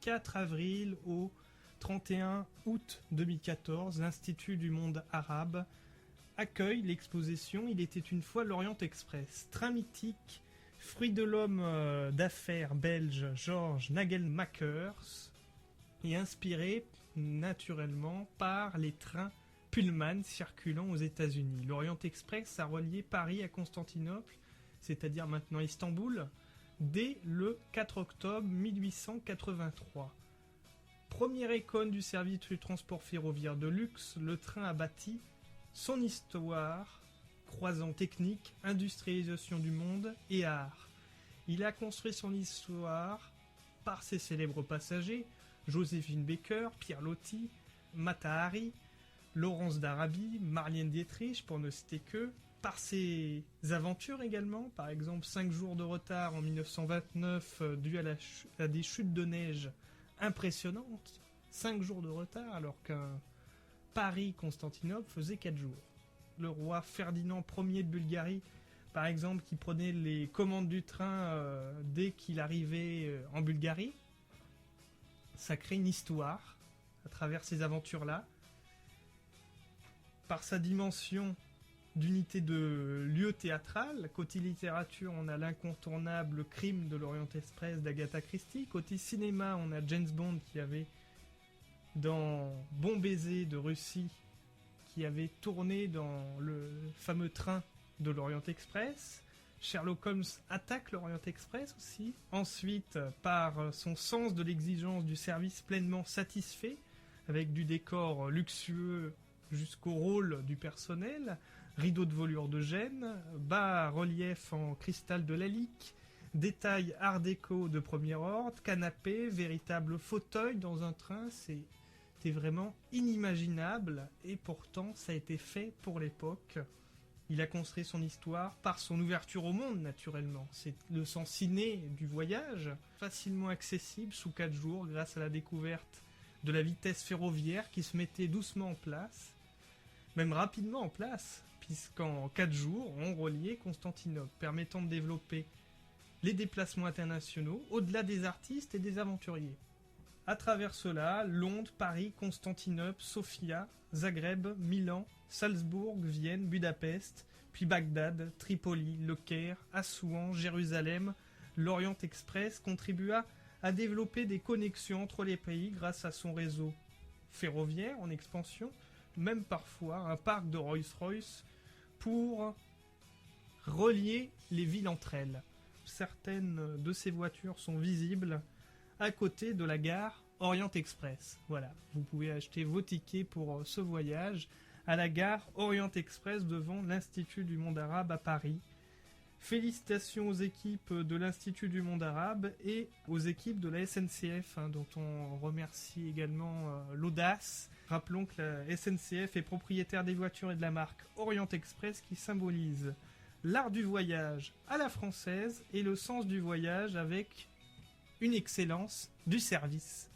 4 avril au 31 août 2014, l'Institut du monde arabe accueille l'exposition Il était une fois l'Orient Express. Train mythique, fruit de l'homme d'affaires belge Georges Nagelmakers et inspiré naturellement par les trains Pullman circulant aux États-Unis. L'Orient Express a relié Paris à Constantinople, c'est-à-dire maintenant Istanbul, dès le 4 octobre 1883. Première icône du service de transport ferroviaire de luxe, le train a bâti son histoire, croisant technique, industrialisation du monde et art. Il a construit son histoire par ses célèbres passagers, Joséphine Baker, Pierre Loti, Mata Hari, Laurence d'Arabie, Marlène Dietrich, pour ne citer que, par ses aventures également, par exemple 5 jours de retard en 1929 dû à des chutes de neige impressionnantes, 5 jours de retard alors qu'un Paris-Constantinople faisait 4 jours. Le roi Ferdinand Ier de Bulgarie, par exemple, qui prenait les commandes du train dès qu'il arrivait en Bulgarie, ça crée une histoire à travers ces aventures-là. Par sa dimension d'unité de lieu théâtral, côté littérature, on a l'incontournable Crime de l'Orient Express d'Agatha Christie. Côté cinéma, on a James Bond qui avait, dans Bon baiser de Russie, qui avait tourné dans le fameux train de l'Orient Express. Sherlock Holmes attaque l'Orient Express aussi. Ensuite, par son sens de l'exigence du service pleinement satisfait, avec du décor luxueux jusqu'au rôle du personnel, rideaux de velours de gêne, bas-relief en cristal de Lalique, détails art déco de premier ordre, canapé, véritable fauteuil dans un train, c'était vraiment inimaginable et pourtant ça a été fait pour l'époque. Il a construit son histoire par son ouverture au monde naturellement. C'est le sens ciné du voyage, facilement accessible sous 4 jours grâce à la découverte de la vitesse ferroviaire qui se mettait doucement en place, même rapidement en place, puisqu'en 4 jours, on reliait Constantinople, permettant de développer les déplacements internationaux au-delà des artistes et des aventuriers. À travers cela, Londres, Paris, Constantinople, Sofia, Zagreb, Milan, Salzbourg, Vienne, Budapest, puis Bagdad, Tripoli, Le Caire, Assouan, Jérusalem, l'Orient Express contribua à développer des connexions entre les pays grâce à son réseau ferroviaire en expansion, même parfois un parc de Rolls-Royce pour relier les villes entre elles. Certaines de ces voitures sont visibles à côté de la gare Orient Express. Voilà, vous pouvez acheter vos tickets pour ce voyage à la gare Orient Express devant l'Institut du monde arabe à Paris. Félicitations aux équipes de l'Institut du monde arabe et aux équipes de la SNCF, dont on remercie également l'audace. Rappelons que la SNCF est propriétaire des voitures et de la marque Orient Express qui symbolise l'art du voyage à la française et le sens du voyage avec une excellence du service.